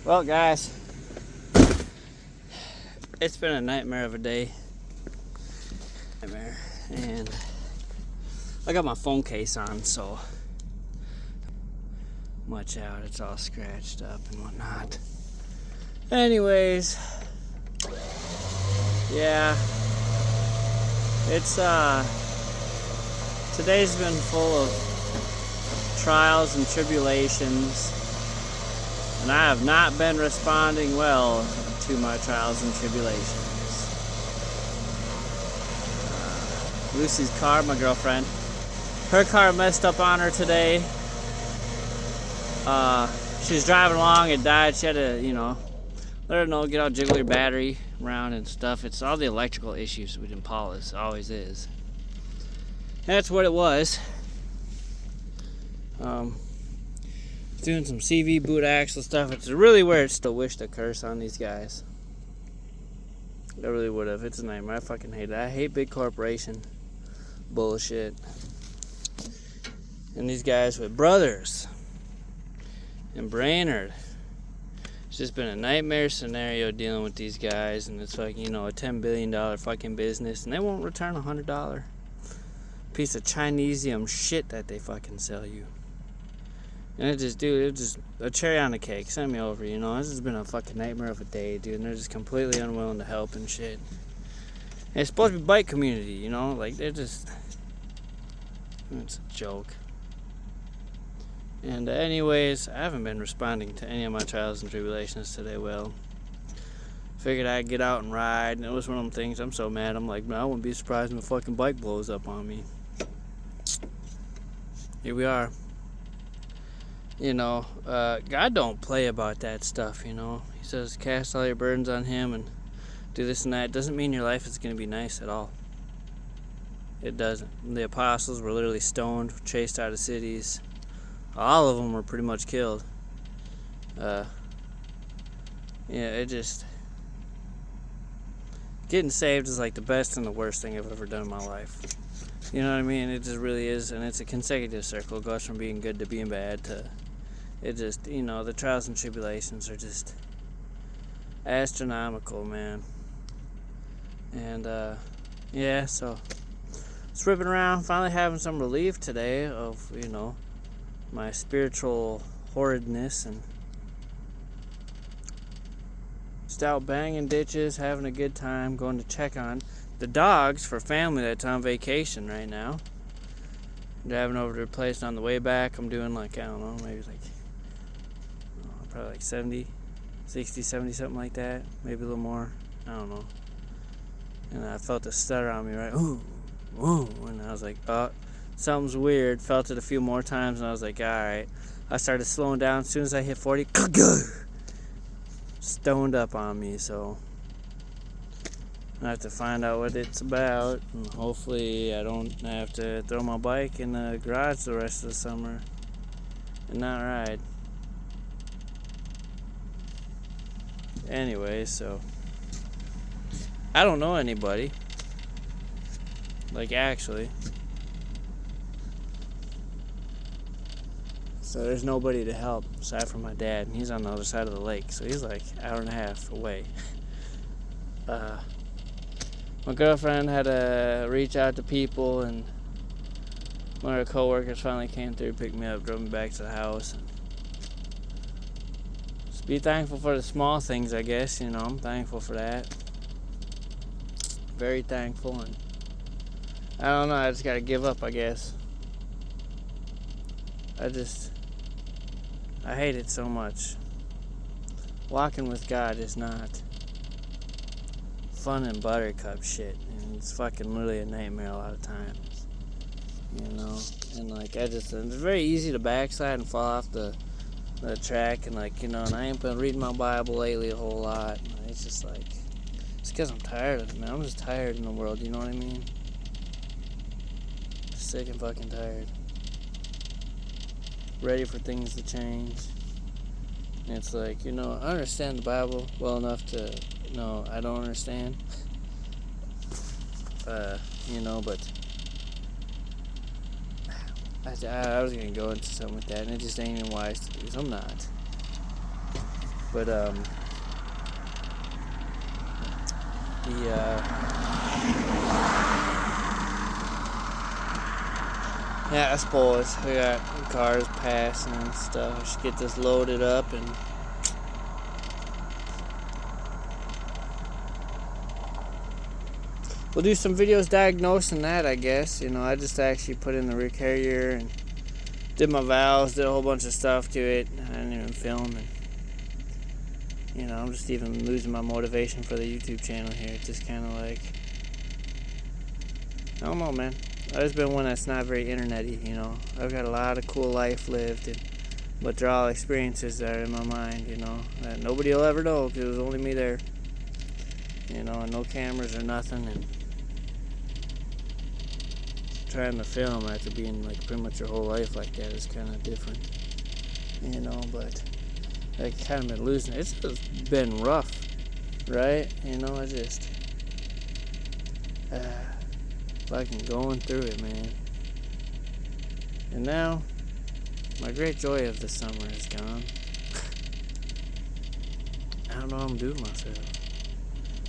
Well, guys, it's been a nightmare of a day. And I got my phone case on, so watch out, it's all scratched up and whatnot. Anyways, yeah, it's today's been full of trials and tribulations, and I have not been responding well to my trials and tribulations. Lucy's car, my girlfriend, her car messed up on her today. She was driving along, it died. She had to, let her know, get out, jiggle your battery around and stuff. It's all the electrical issues with Impalas, always is. That's what it was. Doing some CV boot axle stuff. It's really weird. Still wish to curse on these guys. I really would have. It's a nightmare. I fucking hate it. I hate big corporation bullshit. And these guys with Brothers and Brainerd. It's just been a nightmare scenario dealing with these guys, and it's like, a $10 billion fucking business, and they won't return $100 piece of Chinesium shit that they fucking sell you. And it's just a cherry on the cake. Send me over, This has been a fucking nightmare of a day, dude, and they're just completely unwilling to help and shit. And it's supposed to be bike community, like they're just, it's a joke. And anyways, I haven't been responding to any of my trials and tribulations today well. Figured I'd get out and ride, and it was one of them things. I'm so mad, I'm like, man, I wouldn't be surprised if a fucking bike blows up on me. Here we are. God don't play about that stuff, He says cast all your burdens on Him and do this and that. It doesn't mean your life is going to be nice at all. It doesn't. The apostles were literally stoned, chased out of cities. All of them were pretty much killed. Getting saved is like the best and the worst thing I've ever done in my life. You know what I mean? It just really is, and it's a consecutive circle. It goes from being good to being bad to, the trials and tribulations are just astronomical, man. And, so it's ripping around, finally having some relief today of, my spiritual horridness, and just out banging ditches, having a good time, going to check on the dogs for family that's on vacation right now. Driving over to their place, on the way back I'm doing maybe probably 70, 60, 70, something like that, maybe a little more, I don't know. And I felt a stutter on me, right? Ooh, and I was like, oh, something's weird. Felt it a few more times, and I was like, alright. I started slowing down. As soon as I hit 40, stoned up on me, so I have to find out what it's about, and hopefully I don't have to throw my bike in the garage the rest of the summer and not ride. Anyway, so I don't know anybody, actually. So there's nobody to help aside from my dad, and he's on the other side of the lake, so he's like an hour and a half away. My girlfriend had to reach out to people, and one of her coworkers finally came through, picked me up, drove me back to the house. And just be thankful for the small things, I guess. I'm thankful for that. Very thankful, and I don't know. I just gotta give up, I guess. I hate it so much. Walking with God is not fun and buttercup shit, and it's fucking literally a nightmare a lot of times, and it's very easy to backslide and fall off the track, and and I ain't been reading my Bible lately a whole lot, and it's just it's because I'm tired of it, man. I'm just tired in the world, you know what I mean? Sick and fucking tired, ready for things to change. And it's I understand the Bible well enough to know I don't understand. But I was going to go into something with that, and it just ain't even wise to do, so I'm not. But yeah, I suppose we got cars passing and stuff. I should get this loaded up and we'll do some videos diagnosing that, I guess. You know, I just actually put in the rear carrier and did my valves, did a whole bunch of stuff to it. I didn't even film, and you know, I'm just even losing my motivation for the YouTube channel here. It's just kind of like, I don't know, man. I've just been one that's not very internet-y, you know. I've got a lot of cool life lived, but they're all experiences that are in my mind, you know, that nobody will ever know because it was only me there. You know, and no cameras or nothing, and trying to film after being like pretty much your whole life like that is kind of different, you know. But I kind of been losing it. It's just been rough, right? You know, I just fucking going through it, man. And now my great joy of the summer is gone. I don't know what I'm doing with myself.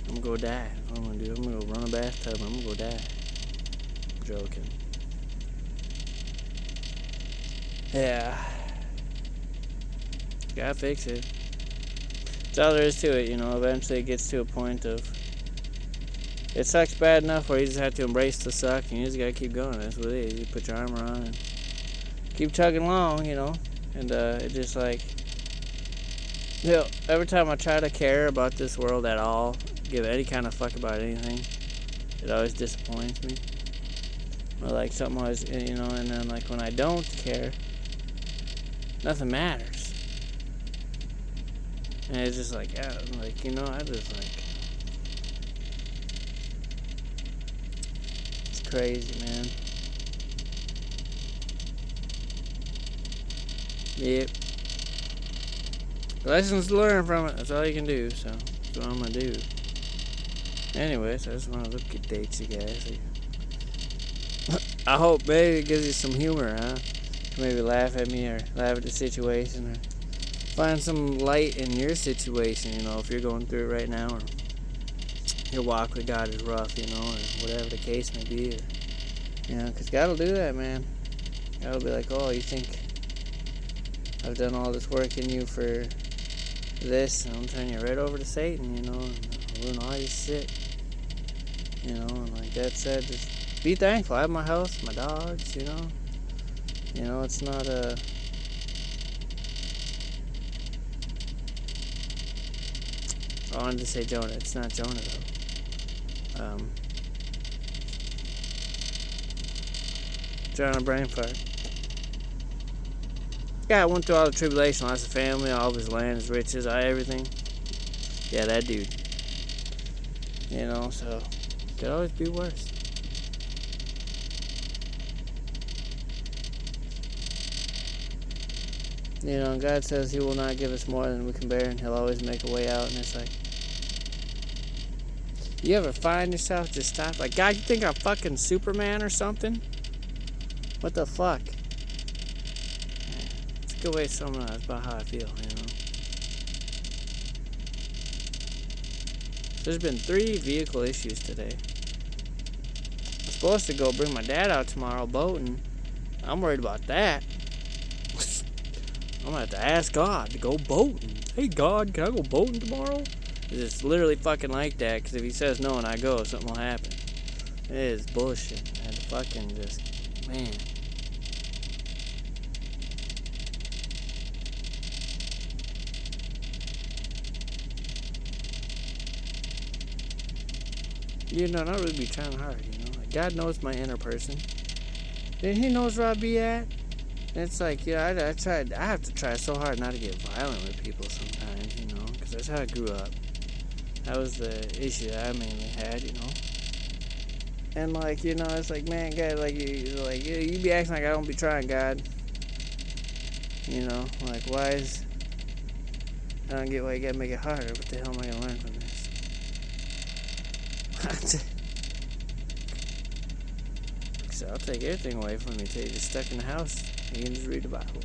I'm gonna go die. What I'm gonna do, I'm gonna go run a bathtub. I'm gonna go die. I'm joking. Yeah. Gotta fix it. That's all there is to it, you know. Eventually it gets to a point of, it sucks bad enough where you just have to embrace the suck and you just gotta keep going. That's what it is. You put your armor on and keep chugging along, you know. And it just like, you know, every time I try to care about this world at all, give any kind of fuck about anything, it always disappoints me. Or like something always, you know, and then like when I don't care, nothing matters. And it's just like, yeah, like, you know, I just like, it's crazy, man. Yep. Lessons to learn from it. That's all you can do. So that's what I'm gonna do. Anyways, I just want to update you guys. I hope maybe it gives you some humor, huh? Maybe laugh at me or laugh at the situation or find some light in your situation. You know, if you're going through it right now, or your walk with God is rough, you know, or whatever the case may be. Or, you know, because God will do that, man. God will be like, oh, you think I've done all this work in you for this, and I'm turning you right over to Satan, you know, and ruin all your shit. You know, and like that said, just be thankful. I have my house, my dogs, you know. You know, it's not a... I wanted to say Jonah. It's not Jonah, though. Jonah brain fart. Yeah, I went through all the tribulation, lost a family, all of his land, his riches, everything. Yeah, that dude. You know, so could always be worse. You know, God says He will not give us more than we can bear, and He'll always make a way out. And it's like, you ever find yourself just stop? Like, God, you think I'm fucking Superman or something? What the fuck? It's a good way to summarize about how I feel, you know. There's been 3 vehicle issues today. I'm supposed to go bring my dad out tomorrow boating. I'm worried about that. I'm gonna have to ask God to go boating. Hey God, can I go boating tomorrow? It's literally fucking like that, because if He says no and I go, something will happen. It is bullshit. And fucking just, man. You know, not really be trying hard, you know. Like, God knows my inner person. And He knows where I be at. And it's like, yeah, I have to try so hard not to get violent with people sometimes, you know, because that's how I grew up. That was the issue that I mainly had, you know. And like, you know, it's like, man, God, like you be acting like I don't be trying, God. You know, like, why is... I don't get why you gotta make it harder. What the hell am I gonna learn from this? So I'll take everything away from you until you're just stuck in the house. You can just read the Bible.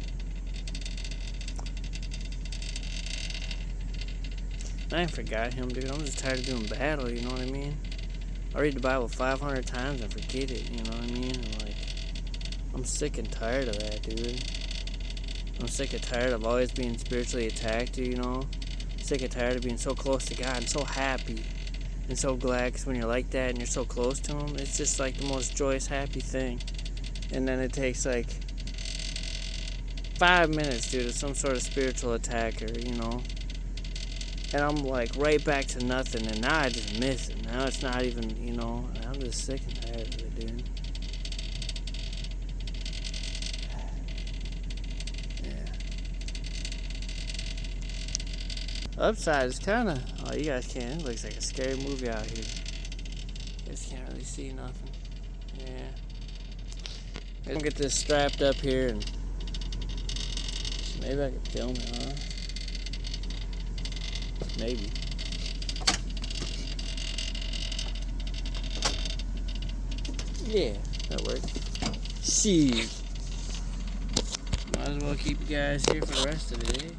I ain't forgot him, dude. I'm just tired of doing battle, you know what I mean? I read the Bible 500 times and forget it, you know what I mean? And like, I'm sick and tired of that, dude. I'm sick and tired of always being spiritually attacked, you know? Sick and tired of being so close to God and so happy and so glad, because when you're like that and you're so close to Him, it's just like the most joyous, happy thing. And then it takes like 5 minutes, dude, of some sort of spiritual attacker, you know? And I'm like right back to nothing, and now I just miss it. Now it's not even, you know, I'm just sick and tired of it, dude. Yeah. Upside is kind of, oh, you guys can't, it looks like a scary movie out here. You guys can't really see nothing. Yeah. I'm gonna get this strapped up here, and maybe I can film it, huh? Maybe. Yeah, that works. See. Might as well keep you guys here for the rest of the day.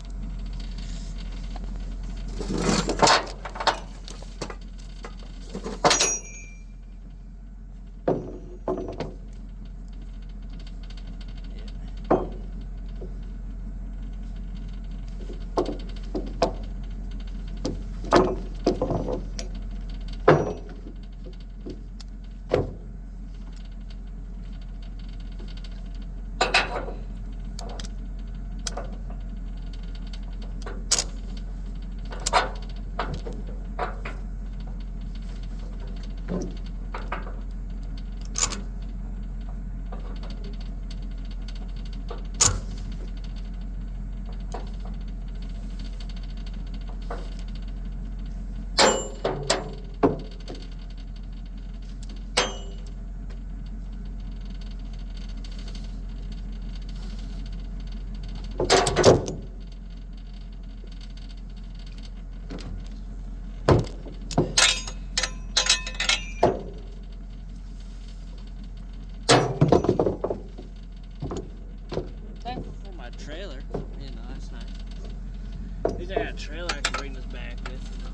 Trailer, you know, that's nice. At least I got a trailer I can bring this back with, you know.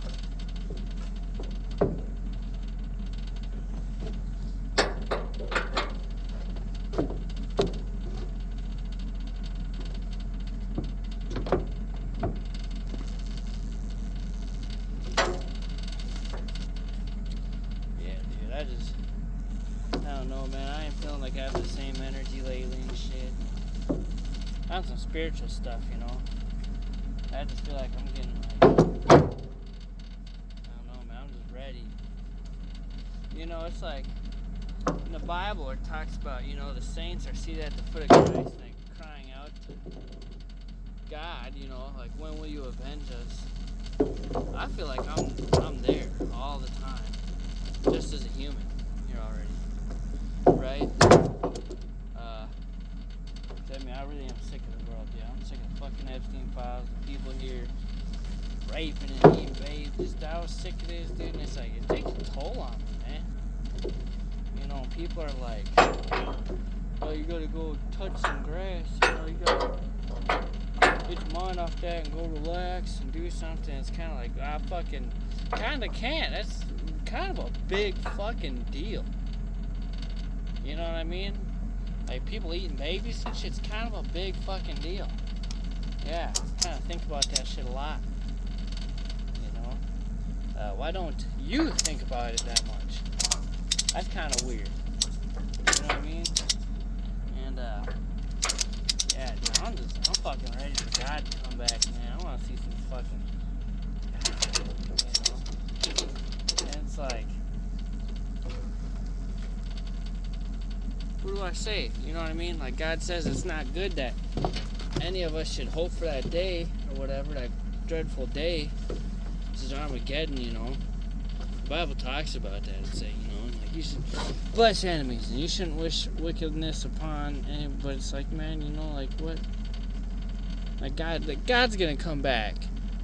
Yeah, dude, I don't know, man. I ain't feeling like I have the same energy lately and shit. On some spiritual stuff, you know. I just feel like I'm getting like, I don't know, man, I'm just ready. You know, it's like in the Bible it talks about, you know, the saints are seated at the foot of Christ, like crying out to God, you know, like, when will you avenge us? I feel like I'm there all the time, just as a human here already, right? I mean, I really am sick of the world, yeah. I'm sick of fucking Epstein files, the people here raping and eating babes. I was sick of this, dude, and it's like, it takes a toll on me, man. You know, people are like, oh, you gotta go touch some grass, you know, you gotta get your mind off that and go relax and do something. It's kind of like, I fucking kind of can't. That's kind of a big fucking deal. You know what I mean? Like, people eating babies and shit's kind of a big fucking deal. Yeah, I kind of think about that shit a lot. You know? Why don't you think about it that much? That's kind of weird. You know what I mean? And, yeah, dude, I'm fucking ready for God to come back, man. I want to see some fucking God, you know? And it's like, what do I say? You know what I mean? Like, God says it's not good that any of us should hope for that day or whatever, that dreadful day. This is Armageddon, you know. The Bible talks about that and say, you know, like, you should bless enemies and you shouldn't wish wickedness upon anybody. But it's like, man, you know, like, what? Like, God's gonna come back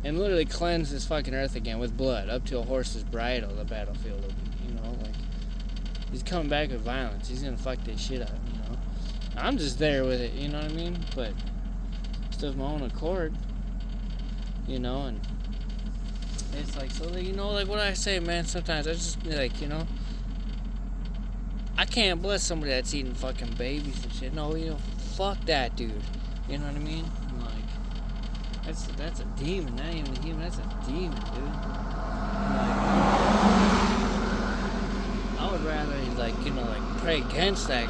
and literally cleanse this fucking earth again with blood up to a horse's bridle, the battlefield will be, you know, like. He's coming back with violence. He's gonna fuck this shit up, you know. I'm just there with it, you know what I mean? But just of my own accord, you know. And It's like, so, you know, like what I say, man, sometimes I just, like, you know, I can't bless somebody that's eating fucking babies and shit. No, you know, fuck that dude. You know what I mean? Like, that's a demon. Not even a human, that's a demon, dude. Like, I would rather, like, you know, like, pray against that.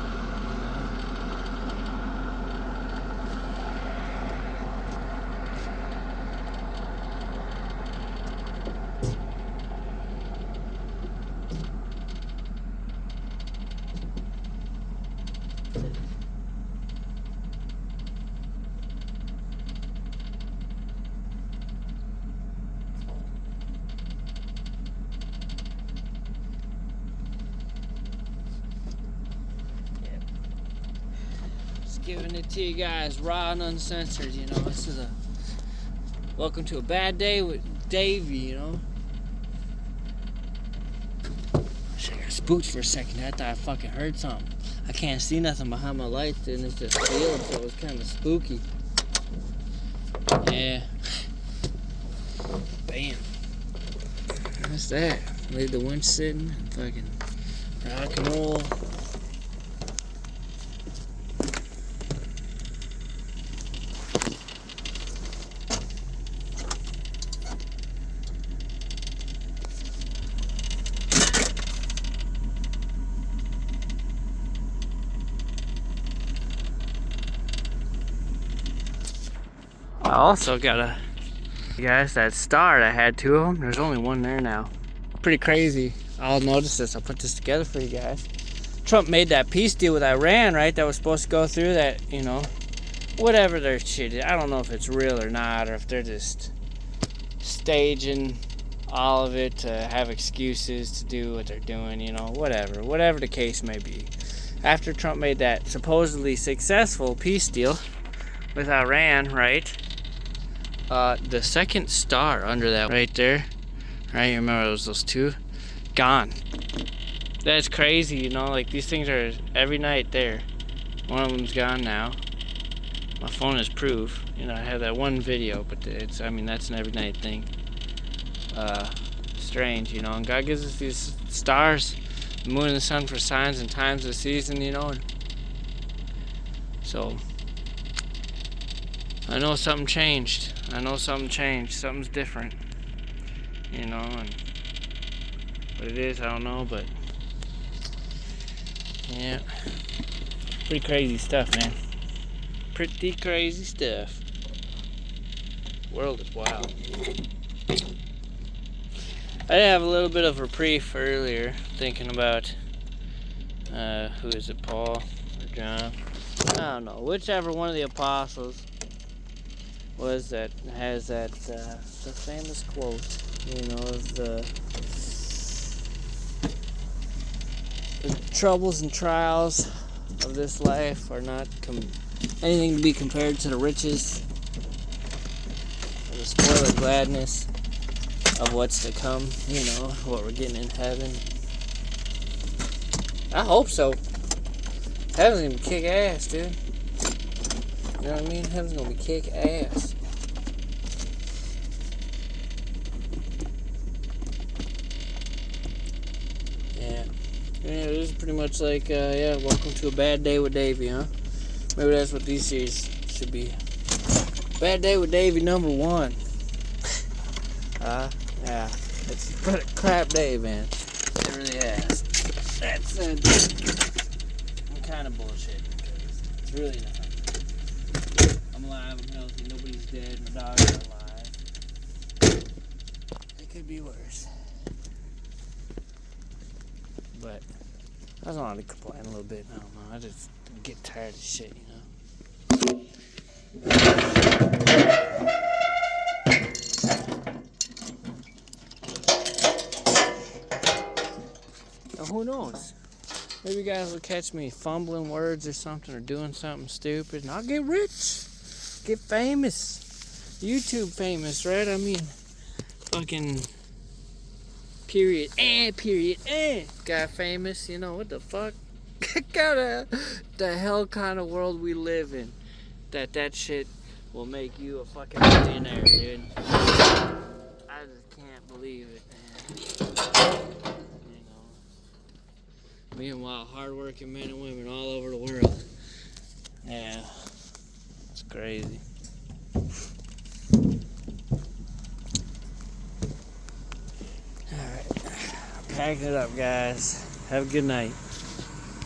Giving it to you guys raw and uncensored, you know. This is a welcome to a bad day with Davey, you know. Shit, I got spooked for a second. I thought I fucking heard something. I can't see nothing behind my lights, and it's just field, so it was kind of spooky. Yeah. Bam. What's that? Leave the winch sitting and fucking rock and roll. I also got guys, that star, I had two of them. There's only one there now. Pretty crazy. I'll notice this. I'll put this together for you guys. Trump made that peace deal with Iran, right? That was supposed to go through that, you know, whatever their shit is. I don't know if it's real or not, or if they're just staging all of it to have excuses to do what they're doing, you know, whatever the case may be. After Trump made that supposedly successful peace deal with Iran, right? The second star under that right there, right? You remember those two? Gone. That's crazy, you know, like these things are every night there. One of them's gone now. My phone is proof. You know, I have that one video, but it's, I mean, that's an every night thing. Strange, you know, and God gives us these stars, the moon and the sun for signs and times of the season, you know, and so I know something changed. Something's different, you know, and what it is, I don't know, but yeah, pretty crazy stuff, man. Pretty crazy stuff. World is wild. I did have a little bit of reprieve earlier, thinking about who is it, Paul or John? I don't know, whichever one of the apostles was that has that the famous quote, you know, of the troubles and trials of this life are not anything to be compared to the riches or the spoil of gladness of what's to come, you know, what we're getting in heaven. I hope so. Heaven's gonna be kick ass, dude. You know what I mean? Heaven's gonna be kick ass. Yeah. Yeah, it is pretty much like, yeah, welcome to a bad day with Davey, huh? Maybe that's what these series should be. Bad day with Davey #1. Yeah. It's been a crap day, man. It really has. That's I'm kind of bullshit because it's really not. I'm alive, I'm healthy, nobody's dead, my dogs are alive. It could be worse. But I just wanted to complain a little bit. I don't know. I just get tired of shit, you know. Now, who knows? Maybe you guys will catch me fumbling words or something, or doing something stupid, and I'll get rich, get famous, YouTube famous, right? I mean, fucking period, got famous. You know what the fuck? The hell kind of world we live in. That shit will make you a fucking millionaire, dude. I just can't believe Meanwhile, hardworking men and women all over the world. Yeah, it's crazy. Alright, packing it up, guys. Have a good night.